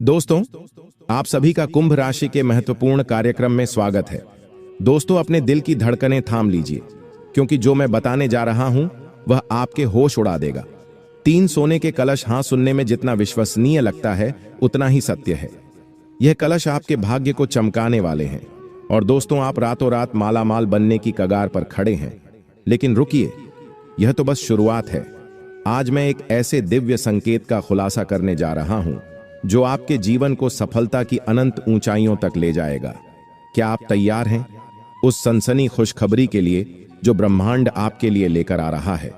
दोस्तों, आप सभी का कुंभ राशि के महत्वपूर्ण कार्यक्रम में स्वागत है। दोस्तों, अपने दिल की धड़कनें थाम लीजिए, क्योंकि जो मैं बताने जा रहा हूं वह आपके होश उड़ा देगा। 3 सोने के कलश हां सुनने में जितना विश्वसनीय लगता है उतना ही सत्य है। यह कलश आपके भाग्य को चमकाने वाले हैं और दोस्तों, आप रातों रात मालामाल बनने की कगार पर खड़े हैं। लेकिन रुकिए, यह तो बस शुरुआत है। आज मैं एक ऐसे दिव्य संकेत का खुलासा करने जा रहा हूं जो आपके जीवन को सफलता की अनंत ऊंचाइयों तक ले जाएगा। क्या आप तैयार हैं उस सनसनी खुशखबरी के लिए जो ब्रह्मांड आपके लिए लेकर आ रहा है?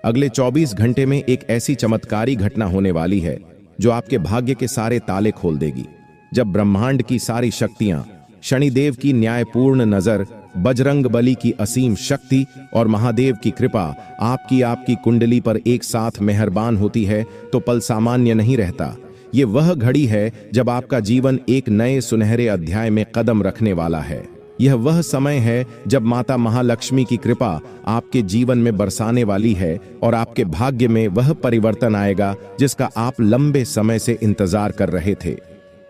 अगले 24 घंटे में एक ऐसी चमत्कारी घटना होने वाली है जो आपके भाग्य के सारे ताले खोल देगी। जब ब्रह्मांड की सारी शक्तियां, शनिदेव की न्यायपूर्ण नजर, बजरंगबली की असीम शक्ति और महादेव की कृपा आपकी कुंडली पर एक साथ मेहरबान होती है, तो पल सामान्य नहीं रहता। ये वह घड़ी है जब आपका जीवन एक नए सुनहरे अध्याय में कदम रखने वाला है। यह वह समय है जब माता महालक्ष्मी की कृपा आपके जीवन में बरसाने वाली है और आपके भाग्य में वह परिवर्तन आएगा जिसका आप लंबे समय से इंतजार कर रहे थे।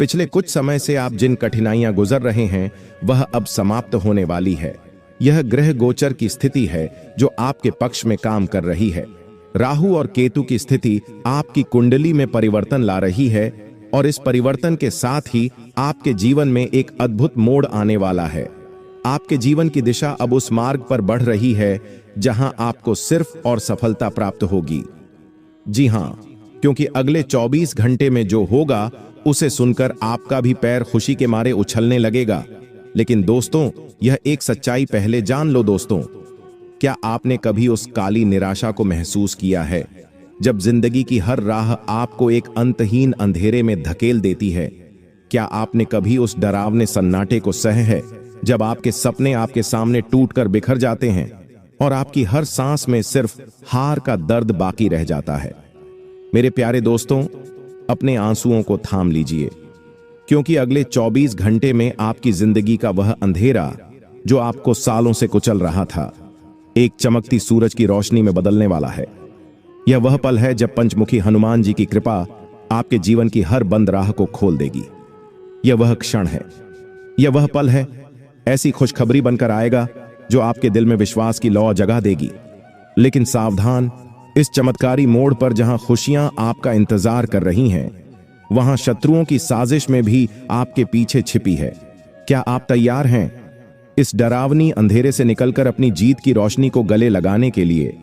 पिछले कुछ समय से आप जिन कठिनाइयां गुजर रहे हैं वह अब समाप्त होने वाली है। यह ग्रह गोचर की स्थिति है जो आपके पक्ष में काम कर रही है। राहु और केतु की स्थिति आपकी कुंडली में परिवर्तन ला रही है और इस परिवर्तन के साथ ही आपके जीवन में एक अद्भुत मोड़ आने वाला है। आपके जीवन की दिशा अब उस मार्ग पर बढ़ रही है जहां आपको सिर्फ और सफलता प्राप्त होगी। जी हां, क्योंकि अगले 24 घंटे में जो होगा उसे सुनकर आपका भी पैर खुशी के मारे उछलने लगेगा। लेकिन दोस्तों, यह एक सच्चाई पहले जान लो। दोस्तों, क्या आपने कभी उस काली निराशा को महसूस किया है जब जिंदगी की हर राह आपको एक अंतहीन अंधेरे में धकेल देती है? क्या आपने कभी उस डरावने सन्नाटे को सह है जब आपके सपने आपके सामने टूटकर बिखर जाते हैं और आपकी हर सांस में सिर्फ हार का दर्द बाकी रह जाता है? मेरे प्यारे दोस्तों, अपने आंसुओं को थाम लीजिए, क्योंकि अगले 24 घंटे में आपकी जिंदगी का वह अंधेरा जो आपको सालों से कुचल रहा था एक चमकती सूरज की रोशनी में बदलने वाला है। यह वह पल है जब पंचमुखी हनुमान जी की कृपा आपके जीवन की हर बंद राह को खोल देगी। यह वह क्षण है, यह वह पल है, ऐसी खुशखबरी बनकर आएगा जो आपके दिल में विश्वास की लौ जगा देगी। लेकिन सावधान, इस चमत्कारी मोड़ पर जहां खुशियां आपका इंतजार कर रही हैं, वहां शत्रुओं की साजिश में भी आपके पीछे छिपी है। क्या आप तैयार हैं इस डरावनी अंधेरे से निकलकर अपनी जीत की रोशनी को गले लगाने के लिए?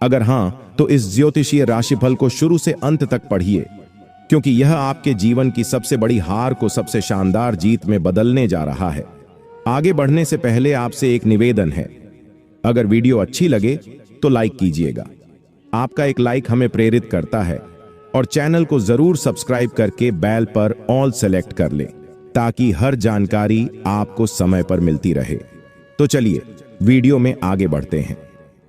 अगर हां, तो इस ज्योतिषीय राशिफल को शुरू से अंत तक पढ़िए, क्योंकि यह आपके जीवन की सबसे बड़ी हार को सबसे शानदार जीत में बदलने जा रहा है। आगे बढ़ने से पहले आपसे एक निवेदन है, अगर वीडियो अच्छी लगे तो लाइक कीजिएगा। आपका एक लाइक हमें प्रेरित करता है और चैनल को जरूर सब्सक्राइब करके बेल पर ऑल सेलेक्ट कर लें ताकि हर जानकारी आपको समय पर मिलती रहे। तो चलिए वीडियो में आगे बढ़ते हैं।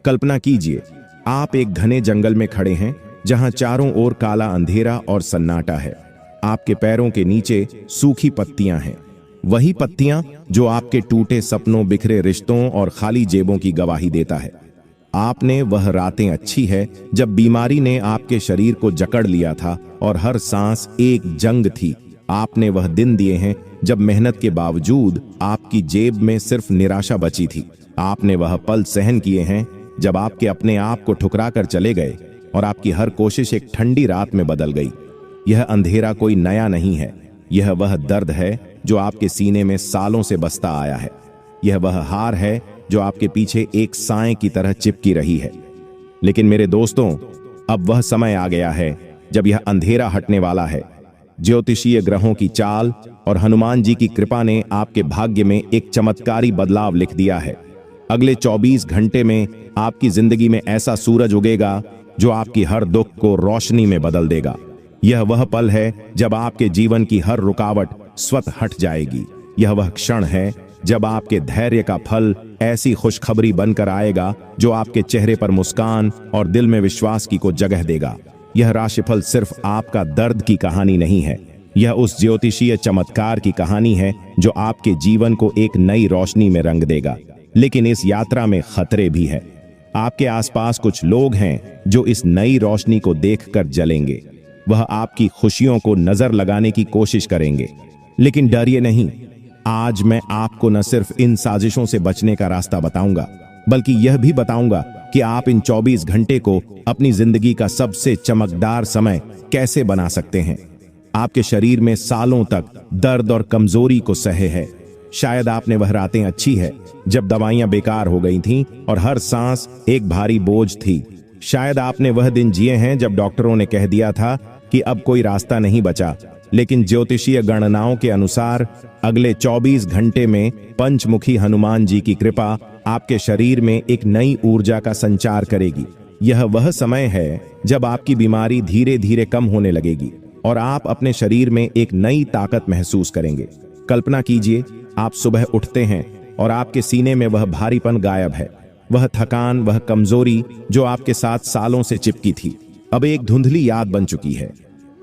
कल्पना कीजिए, आप एक घने जंगल में खड़े हैं जहां चारों ओर काला अंधेरा और सन्नाटा है। आपके पैरों के नीचे सूखी पत्तियां हैं, वही पत्तियां जो आपके टूटे सपनों, बिखरे रिश्तों और खाली जेबों की गवाही देता है। आपने वह रातें अच्छी है जब बीमारी ने आपके शरीर को जकड़ लिया था और हर सांस एक जंग थी। आपने वह दिन दिए हैं जब मेहनत के बावजूद आपकी जेब में सिर्फ निराशा बची थी। आपने वह पल सहन किए हैं जब आपके अपने आप को ठुकरा कर चले गए और आपकी हर कोशिश एक ठंडी रात में बदल गई। यह अंधेरा कोई नया नहीं है, यह वह दर्द है जो आपके सीने में सालों से बसता आया है। यह वह हार है जो आपके पीछे एक साए की तरह चिपकी रही है। लेकिन मेरे दोस्तों, अब वह समय आ गया है जब यह अंधेरा हटने वाला है। ज्योतिषीय ग्रहों की चाल और हनुमान जी की कृपा ने आपके भाग्य में एक चमत्कारी बदलाव लिख दिया है। अगले 24 घंटे में आपकी जिंदगी में ऐसा सूरज उगेगा जो आपकी हर दुख को रोशनी में बदल देगा। यह वह पल है जब आपके जीवन की हर रुकावट स्वतः हट जाएगी। यह वह क्षण है जब आपके धैर्य का फल ऐसी खुशखबरी बनकर आएगा जो आपके चेहरे पर मुस्कान और दिल में विश्वास की को जगह देगा। यह राशिफल सिर्फ आपका दर्द की कहानी नहीं है, यह उस ज्योतिषीय चमत्कार की कहानी है जो आपके जीवन को एक नई रोशनी में रंग देगा। लेकिन इस यात्रा में खतरे भी है। आपके आसपास कुछ लोग हैं जो इस नई रोशनी को देखकर जलेंगे। वह आपकी खुशियों को नजर लगाने की कोशिश करेंगे। लेकिन डरिए नहीं, आज मैं आपको न सिर्फ इन साजिशों से बचने का रास्ता बताऊंगा, बल्कि यह भी बताऊंगा कि आप इन 24 घंटे को अपनी जिंदगी का सबसे चमकदार समय कैसे बना सकते हैं। आपके शरीर में सालों तक दर्द और कमजोरी को सहे है। शायद आपने वह रातें अच्छी है जब दवाइयां बेकार हो गई थीं और हर सांस एक भारी बोझ थी। शायद आपने वह दिन जिए हैं जब डॉक्टरों ने कह दिया था कि अब कोई रास्ता नहीं बचा। लेकिन ज्योतिषीय गणनाओं के अनुसार अगले 24 घंटे में पंचमुखी हनुमान जी की कृपा आपके शरीर में एक नई ऊर्जा का संचार करेगी। यह वह समय है जब आपकी बीमारी धीरे धीरे कम होने लगेगी और आप अपने शरीर में एक नई ताकत महसूस करेंगे। कल्पना कीजिए, आप सुबह उठते हैं और आपके सीने में वह भारीपन गायब है। वह थकान, वह कमजोरी जो आपके साथ सालों से चिपकी थी, अब एक धुंधली याद बन चुकी है।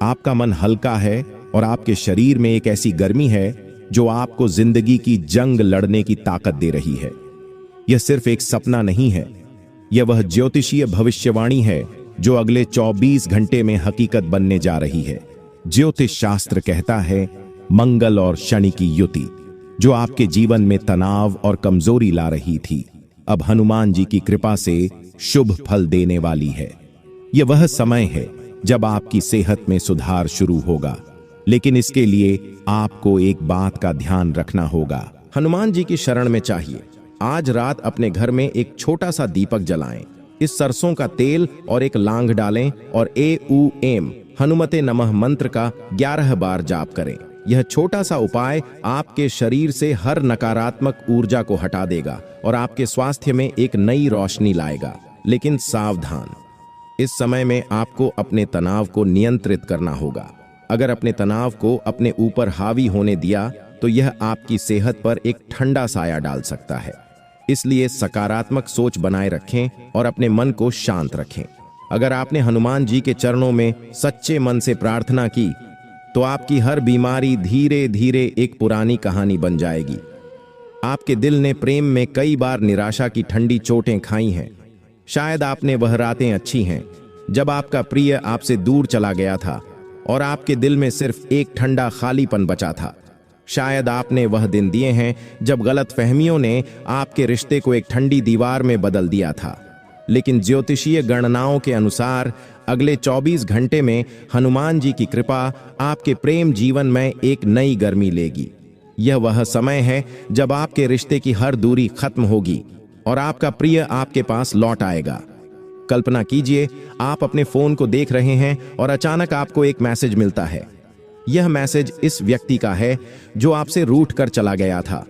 आपका मन हल्का है और आपके शरीर में एक ऐसी गर्मी है जो आपको जिंदगी की जंग लड़ने की ताकत दे रही है। यह सिर्फ एक सपना नहीं है, यह वह ज्योतिषीय भविष्यवाणी है जो अगले 24 घंटे में हकीकत बनने जा रही है। ज्योतिष शास्त्र कहता है मंगल और शनि की युति, जो आपके जीवन में तनाव और कमजोरी ला रही थी, अब हनुमान जी की कृपा से शुभ फल देने वाली है। यह वह समय है जब आपकी सेहत में सुधार शुरू होगा। लेकिन इसके लिए आपको एक बात का ध्यान रखना होगा। हनुमान जी की शरण में चाहिए। आज रात अपने घर में एक छोटा सा दीपक जलाएं, इस सरसों का तेल और एक लांग डालें और एम हनुमते नमः मंत्र का 11 बार जाप करें। यह छोटा सा उपाय आपके शरीर से हर नकारात्मक ऊर्जा को हटा देगा और आपके स्वास्थ्य में एक नई रोशनी लाएगा। लेकिन सावधान, इस समय में आपको अपने तनाव को नियंत्रित करना होगा। अगर अपने तनाव को अपने ऊपर हावी होने दिया तो यह आपकी सेहत पर एक ठंडा साया डाल सकता है। इसलिए सकारात्मक सोच बनाए रखें और अपने मन को शांत रखें। अगर आपने हनुमान जी के चरणों में सच्चे मन से प्रार्थना की तो आपकी हर बीमारी धीरे धीरे एक पुरानी कहानी बन जाएगी। आपके दिल ने प्रेम में कई बार निराशा की ठंडी चोटें खाई हैं। शायद आपने वह रातें अच्छी हैं जब आपका प्रिय आपसे दूर चला गया था और आपके दिल में सिर्फ एक ठंडा खालीपन बचा था। शायद आपने वह दिन दिए हैं जब गलतफहमियों ने आपके रिश्ते को एक ठंडी दीवार में बदल दिया था। लेकिन ज्योतिषीय गणनाओं के अनुसार अगले 24 घंटे में हनुमान जी की कृपा आपके प्रेम जीवन में एक नई गर्मी लेगी। यह वह समय है जब आपके रिश्ते की हर दूरी खत्म होगी और आपका प्रिय आपके पास लौट आएगा। कल्पना कीजिए, आप अपने फोन को देख रहे हैं और अचानक आपको एक मैसेज मिलता है। यह मैसेज इस व्यक्ति का है जो आपसे रूठ कर चला गया था।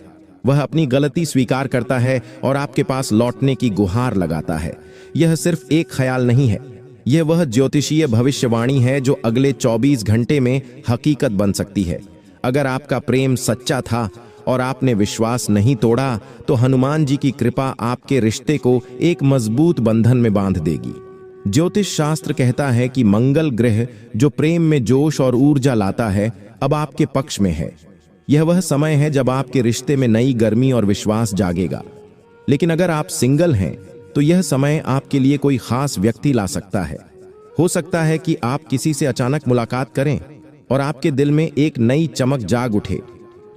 वह अपनी गलती स्वीकार करता है और आपके पास लौटने की गुहार लगाता है। यह सिर्फ एक ख्याल नहीं है, यह वह ज्योतिषीय भविष्यवाणी है जो अगले 24 घंटे में हकीकत बन सकती है। अगर आपका प्रेम सच्चा था और आपने विश्वास नहीं तोड़ा तो हनुमान जी की कृपा आपके रिश्ते को एक मजबूत बंधन में बांध देगी। ज्योतिष शास्त्र कहता है कि मंगल ग्रह जो प्रेम में जोश और ऊर्जा लाता है, अब आपके पक्ष में है। यह वह समय है जब आपके रिश्ते में नई गर्मी और विश्वास जागेगा। लेकिन अगर आप सिंगल हैं तो यह समय आपके लिए कोई खास व्यक्ति ला सकता है। हो सकता है कि आप किसी से अचानक मुलाकात करें और आपके दिल में एक नई चमक जाग उठे।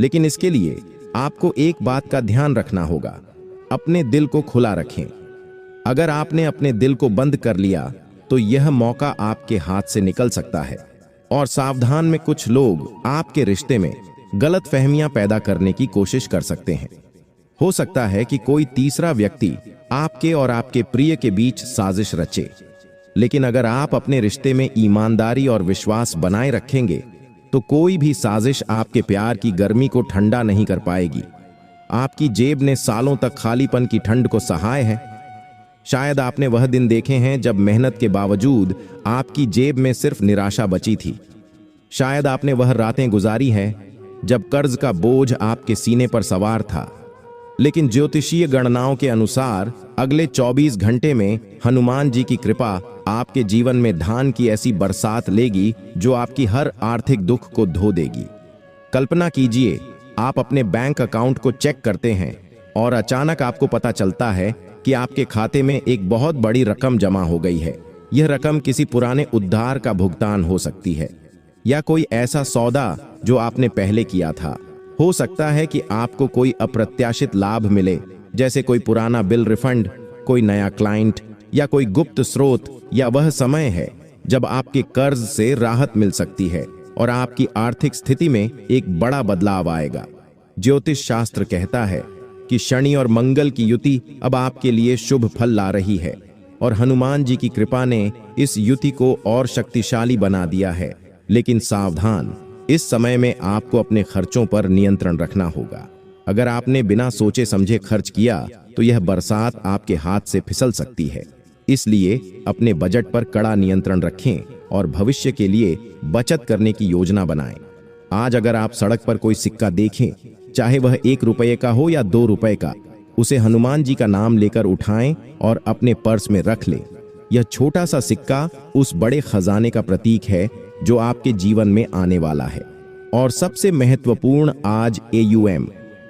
लेकिन इसके लिए आपको एक बात का ध्यान रखना होगा, अपने दिल को खुला रखें। अगर आपने अपने दिल को बंद कर लिया तो यह मौका आपके हाथ से निकल सकता है। और सावधान में कुछ लोग आपके रिश्ते में गलतफहमियां पैदा करने की कोशिश कर सकते हैं। हो सकता है कि कोई तीसरा व्यक्ति आपके और आपके प्रिय के बीच साजिश रचे। लेकिन अगर आप अपने रिश्ते में ईमानदारी और विश्वास बनाए रखेंगे तो कोई भी साजिश आपके प्यार की गर्मी को ठंडा नहीं कर पाएगी। आपकी जेब ने सालों तक खालीपन की ठंड को सहाय है। शायद आपने वह दिन देखे हैं जब मेहनत के बावजूद आपकी जेब में सिर्फ निराशा बची थी। शायद आपने वह रातें गुजारी हैं जब कर्ज का बोझ आपके सीने पर सवार था। लेकिन ज्योतिषीय गणनाओं के अनुसार अगले 24 घंटे में हनुमान जी की कृपा आपके जीवन में धान की ऐसी बरसात लेगी जो आपकी हर आर्थिक दुख को धो देगी। कल्पना कीजिए, आप अपने बैंक अकाउंट को चेक करते हैं और अचानक आपको पता चलता है कि आपके खाते में एक बहुत बड़ी रकम जमा हो गई है। यह रकम किसी पुराने उद्धार का भुगतान हो सकती है या कोई ऐसा सौदा जो आपने पहले किया था। हो सकता है कि आपको कोई अप्रत्याशित लाभ मिले, जैसे कोई पुराना बिल रिफंड, कोई नया क्लाइंट या कोई गुप्त स्रोत। या वह समय है जब आपके कर्ज से राहत मिल सकती है और आपकी आर्थिक स्थिति में एक बड़ा बदलाव आएगा। ज्योतिष शास्त्र कहता है कि शनि और मंगल की युति अब आपके लिए शुभ फल ला रही है और हनुमान जी की कृपा ने इस युति को और शक्तिशाली बना दिया है। लेकिन सावधान, इस समय में आपको अपने खर्चों पर नियंत्रण रखना होगा। अगर आपने बिना सोचे समझे खर्च किया तो यह बरसात आपके हाथ से फिसल सकती है। इसलिए अपने बजट पर कड़ा नियंत्रण रखें और भविष्य के लिए बचत करने की योजना बनाएं। आज अगर आप सड़क पर कोई सिक्का देखें, चाहे वह 1 रुपये का हो या 2 रुपये का, उसे हनुमान जी का नाम लेकर उठाएं और अपने पर्स में रख लें। यह छोटा सा सिक्का उस बड़े खजाने का प्रतीक है जो आपके जीवन में आने वाला है। और सबसे महत्वपूर्ण, आज AUM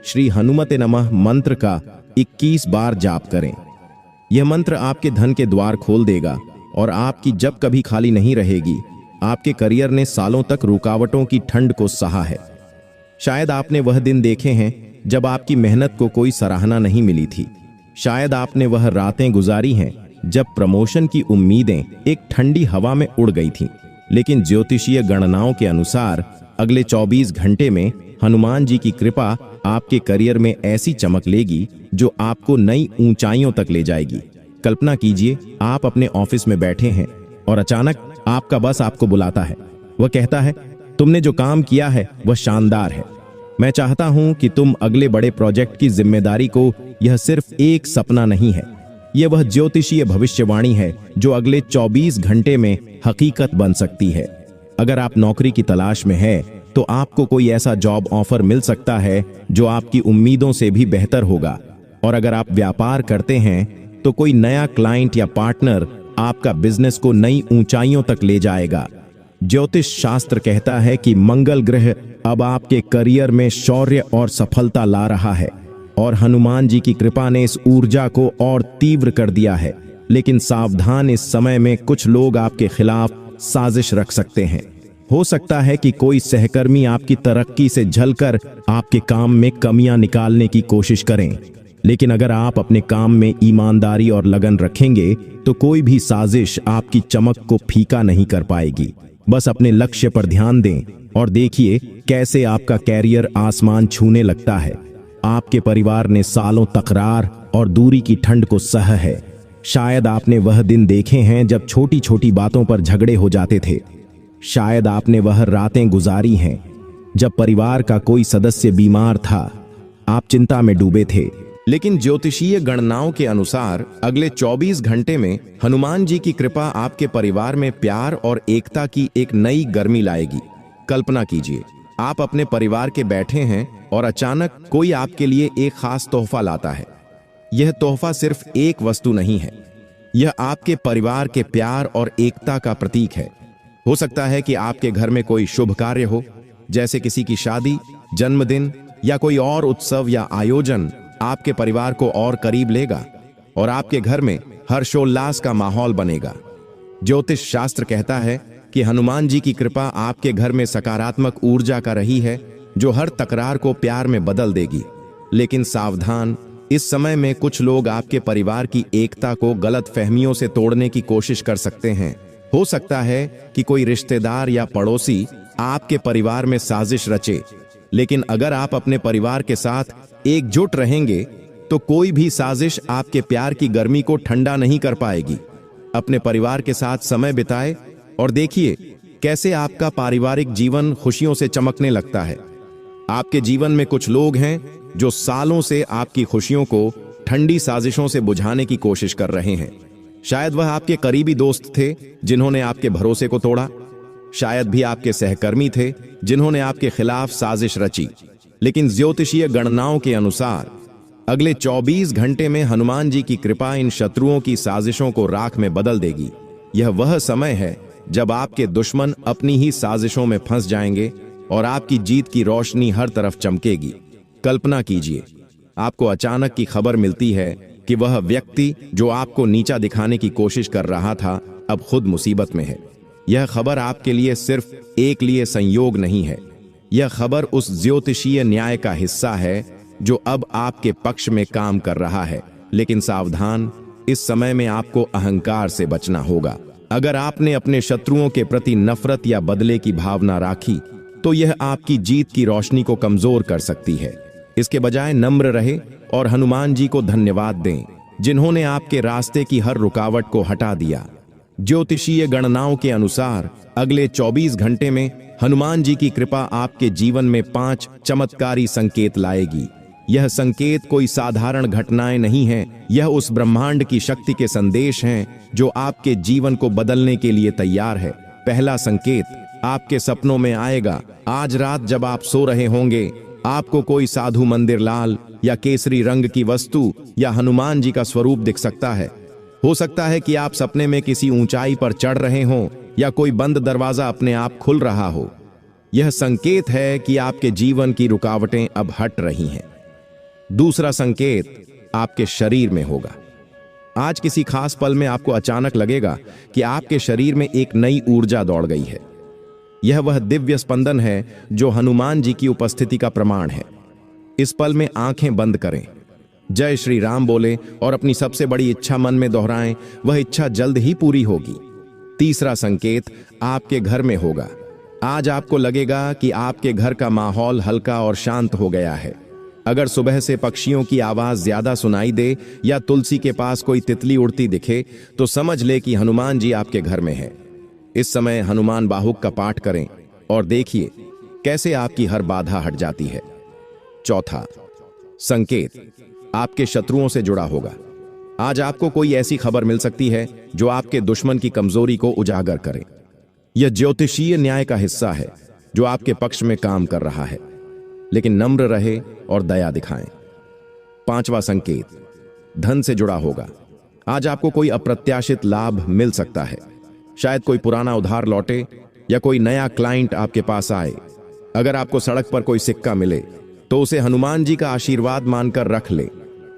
श्री हनुमते नमः मंत्र का 21 बार जाप करें। यह मंत्र आपके धन के द्वार खोल देगा और आपकी जब कभी खाली नहीं रहेगी। आपके करियर ने सालों तक रुकावटों की ठंड को सहा है। शायद आपने वह दिन देखे हैं जब आपकी मेहनत को कोई सराहना नहीं मिली थी। शायद आपने वह रातें गुजारी हैं जब प्रमोशन की उम्मीदें एक ठंडी हवा में उड़ गई थीं। लेकिन ज्योतिषीय गणनाओं के अनुसार अगले 24 घंटे में हनुमान जी की कृपा आपके करियर में ऐसी चमक लेगी जो आपको नई ऊंचाइयों तक ले जाएगी। कल्पना कीजिए, आप अपने ऑफिस में बैठे हैं और अचानक आपका बॉस आपको बुलाता है। वह कहता है, तुमने जो काम किया है वह शानदार है। मैं चाहता हूं कि तुम अगले बड़े प्रोजेक्ट की जिम्मेदारी को, यह सिर्फ एक सपना नहीं है, यह वह ज्योतिषीय भविष्यवाणी है जो अगले 24 घंटे में हकीकत बन सकती है। अगर आप नौकरी की तलाश में है तो आपको कोई ऐसा जॉब ऑफर मिल सकता है जो आपकी उम्मीदों से भी बेहतर होगा। और अगर आप व्यापार करते हैं तो कोई नया क्लाइंट या पार्टनर आपका बिजनेस को नई ऊंचाइयों तक ले जाएगा। ज्योतिष शास्त्र कहता है कि मंगल ग्रह अब आपके करियर में शौर्य और सफलता ला रहा है और हनुमान जी की कृपा ने इस ऊर्जा को और तीव्र कर दिया है। लेकिन सावधान, इस समय में कुछ लोग आपके खिलाफ साजिश रख सकते हैं। हो सकता है कि कोई सहकर्मी आपकी तरक्की से झलकर आपके काम में कमियां निकालने की कोशिश करें। लेकिन अगर आप अपने काम में ईमानदारी और लगन रखेंगे तो कोई भी साजिश आपकी चमक को फीका नहीं कर पाएगी। बस अपने लक्ष्य पर ध्यान दें और देखिए कैसे आपका कैरियर आसमान छूने लगता है। आपके परिवार ने सालों तकरार और दूरी की ठंड को सहा है। शायद आपने वह दिन देखे हैं जब छोटी छोटी बातों पर झगड़े हो जाते थे। शायद आपने वह रातें गुजारी हैं जब परिवार का कोई सदस्य बीमार था, आप चिंता में डूबे थे। लेकिन ज्योतिषीय गणनाओं के अनुसार अगले 24 घंटे में हनुमान जी की कृपा आपके परिवार में प्यार और एकता की एक नई गर्मी लाएगी। कल्पना कीजिए, आप अपने परिवार के बैठे हैं और अचानक कोई आपके लिए एक खास तोहफा लाता है। यह तोहफा सिर्फ एक वस्तु नहीं है, यह आपके परिवार के प्यार और एकता का प्रतीक है। हो सकता है कि आपके घर में कोई शुभ कार्य हो, जैसे किसी की शादी, जन्मदिन या कोई और उत्सव या आयोजन आपके परिवार को और करीब लेगा और आपके घर में हर्षोल्लास का माहौल बनेगा। ज्योतिष शास्त्र कहता है कि हनुमान जी की कृपा आपके घर में सकारात्मक ऊर्जा का रही है जो हर तकरार को प्यार में बदल देगी। लेकिन सावधान, इस समय में कुछ लोग आपके परिवार की एकता को गलत फहमियों से तोड़ने की कोशिश कर सकते हैं। हो सकता है कि कोई रिश्तेदार या पड़ोसी आपके परिवार में साजिश रचे। लेकिन अगर आप अपने परिवार के साथ एकजुट रहेंगे तो कोई भी साजिश आपके प्यार की गर्मी को ठंडा नहीं कर पाएगी। अपने परिवार के साथ समय बिताएं और देखिए कैसे आपका पारिवारिक जीवन खुशियों से चमकने लगता है। आपके जीवन में कुछ लोग हैं जो सालों से आपकी खुशियों को ठंडी साजिशों से बुझाने की कोशिश कर रहे हैं। शायद वह आपके करीबी दोस्त थे जिन्होंने आपके भरोसे को तोड़ा। शायद भी आपके सहकर्मी थे जिन्होंने आपके खिलाफ साजिश रची। लेकिन ज्योतिषीय गणनाओं के अनुसार अगले 24 घंटे में हनुमान जी की कृपा इन शत्रुओं की साजिशों को राख में बदल देगी। यह वह समय है जब आपके दुश्मन अपनी ही साजिशों में फंस जाएंगे और आपकी जीत की रोशनी हर तरफ चमकेगी। कल्पना कीजिए, आपको अचानक की खबर मिलती है कि वह व्यक्ति जो आपको नीचा दिखाने की कोशिश कर रहा था, अब खुद मुसीबत में है। यह खबर आपके लिए सिर्फ एक लिए संयोग नहीं है, यह खबर उस ज्योतिषीय न्याय का हिस्सा है जो अब आपके पक्ष में काम कर रहा है। लेकिन सावधान, इस समय में आपको अहंकार से बचना होगा। अगर आपने अपने शत्रुओं के प्रति नफरत या बदले की भावना राखी तो यह आपकी जीत की रोशनी को कमजोर कर सकती है। इसके बजाय नम्र रहे और हनुमान जी को धन्यवाद दें, जिन्होंने आपके रास्ते की हर रुकावट को हटा दिया। ज्योतिषीय गणनाओं के अनुसार अगले 24 घंटे में हनुमान जी की कृपा आपके जीवन में 5 चमत्कारी संकेत लाएगी। यह संकेत कोई साधारण घटनाएं नहीं हैं, यह उस ब्रह्मांड की शक्ति के संदेश हैं जो आपके जीवन को बदलने के लिए तैयार है। पहला संकेत आपके सपनों में आएगा। आज रात जब आप सो रहे होंगे, आपको कोई साधु मंदिर लाल या केसरी रंग की वस्तु या हनुमान जी का स्वरूप दिख सकता है। हो सकता है कि आप सपने में किसी ऊंचाई पर चढ़ रहे हों या कोई बंद दरवाजा अपने आप खुल रहा हो। यह संकेत है कि आपके जीवन की रुकावटें अब हट रही हैं। दूसरा संकेत आपके शरीर में होगा। आज किसी खास पल में आपको अचानक लगेगा कि आपके शरीर में एक नई ऊर्जा दौड़ गई है। यह वह दिव्य स्पंदन है जो हनुमान जी की उपस्थिति का प्रमाण है। इस पल में आंखें बंद करें, जय श्री राम बोले और अपनी सबसे बड़ी इच्छा मन में दोहराएं। वह इच्छा जल्द ही पूरी होगी। तीसरा संकेत आपके घर में होगा। आज आपको लगेगा कि आपके घर का माहौल हल्का और शांत हो गया है। अगर सुबह से पक्षियों की आवाज ज्यादा सुनाई दे या तुलसी के पास कोई तितली उड़ती दिखे तो समझ ले कि हनुमान जी आपके घर में है। इस समय हनुमान बाहुक का पाठ करें और देखिए कैसे आपकी हर बाधा हट जाती है। चौथा संकेत आपके शत्रुओं से जुड़ा होगा। आज आपको कोई ऐसी खबर मिल सकती है जो आपके दुश्मन की कमजोरी को उजागर करे। यह ज्योतिषीय न्याय का हिस्सा है जो आपके पक्ष में काम कर रहा है। लेकिन नम्र रहे और दया दिखाएं। पांचवा संकेत धन से जुड़ा होगा। आज आपको कोई अप्रत्याशित लाभ मिल सकता है। शायद कोई पुराना उधार लौटे या कोई नया क्लाइंट आपके पास आए। अगर आपको सड़क पर कोई सिक्का मिले तो उसे हनुमान जी का आशीर्वाद मानकर रख ले।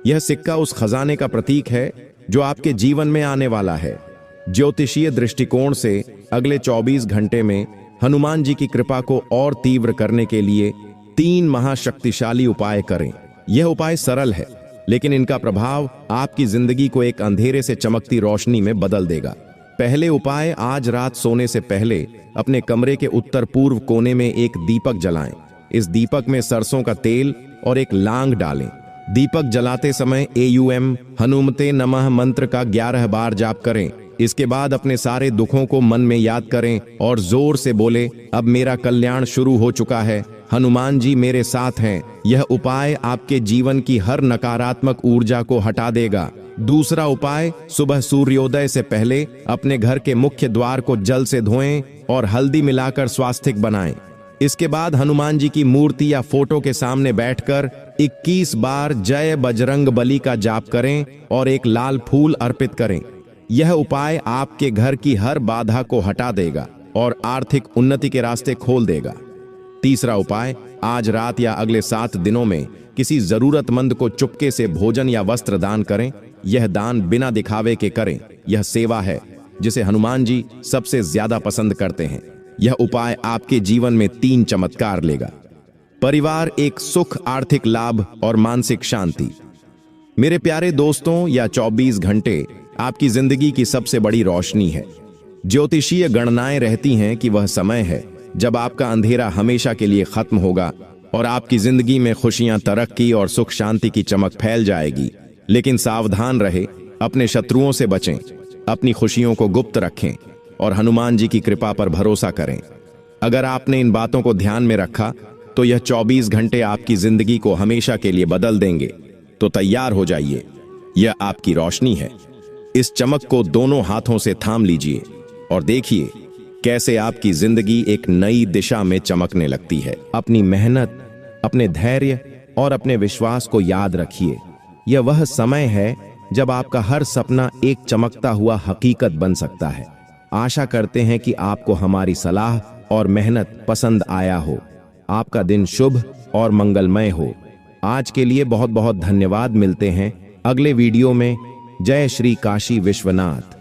यह सिक्का उस खजाने का प्रतीक है जो आपके जीवन में आने वाला है। ज्योतिषीय दृष्टिकोण से अगले 24 घंटे में हनुमान जी की कृपा को और तीव्र करने के लिए 3 महाशक्तिशाली उपाय करें। यह उपाय सरल है, लेकिन इनका प्रभाव आपकी जिंदगी को एक अंधेरे से चमकती रोशनी में बदल देगा। पहले उपाय, आज रात सोने से पहले अपने कमरे के उत्तर पूर्व कोने में एक दीपक जलाएं। इस दीपक में सरसों का तेल और एक लांग डालें। दीपक जलाते समय एयूएम हनुमते नमः मंत्र का 11 बार जाप करें। इसके बाद अपने सारे दुखों को मन में याद करें और जोर से बोले, अब मेरा कल्याण शुरू हो चुका है, हनुमान जी मेरे साथ हैं। यह उपाय आपके जीवन की हर नकारात्मक ऊर्जा को हटा देगा। दूसरा उपाय, सुबह सूर्योदय से पहले अपने घर के मुख्य द्वार को जल से धोएं और हल्दी मिलाकर स्वास्तिक बनाएं। इसके बाद हनुमान जी की मूर्ति या फोटो के सामने बैठकर 21 बार जय बजरंग बली का जाप करें और एक लाल फूल अर्पित करें। यह उपाय आपके घर की हर बाधा को हटा देगा और आर्थिक उन्नति के रास्ते खोल देगा। तीसरा उपाय, आज रात या अगले 7 दिनों में किसी जरूरतमंद को चुपके से भोजन या वस्त्र दान करें। यह दान बिना दिखावे के करें। यह सेवा है जिसे हनुमान जी सबसे ज्यादा पसंद करते हैं। यह उपाय आपके जीवन में 3 चमत्कार लेगा। परिवार, एक सुख, आर्थिक लाभ और मानसिक शांति। मेरे प्यारे दोस्तों, यह 24 घंटे आपकी जिंदगी की सबसे बड़ी रोशनी है। ज्योतिषीय गणनाएं रहती हैं कि वह समय है जब आपका अंधेरा हमेशा के लिए खत्म होगा और आपकी जिंदगी में खुशियां, तरक्की और सुख शांति की चमक फैल जाएगी। लेकिन सावधान रहे, अपने शत्रुओं से बचें, अपनी खुशियों को गुप्त रखें और हनुमान जी की कृपा पर भरोसा करें। अगर आपने इन बातों को ध्यान में रखा तो यह 24 घंटे आपकी जिंदगी को हमेशा के लिए बदल देंगे। तो तैयार हो जाइए, यह आपकी रोशनी है। इस चमक को दोनों हाथों से थाम लीजिए और देखिए कैसे आपकी जिंदगी एक नई दिशा में चमकने लगती है। अपनी मेहनत, अपने धैर्य और अपने विश्वास को याद रखिए। यह वह समय है जब आपका हर सपना एक चमकता हुआ हकीकत बन सकता है। आशा करते हैं कि आपको हमारी सलाह और मेहनत पसंद आया हो। आपका दिन शुभ और मंगलमय हो। आज के लिए बहुत बहुत धन्यवाद। मिलते हैं अगले वीडियो में। जय श्री काशी विश्वनाथ।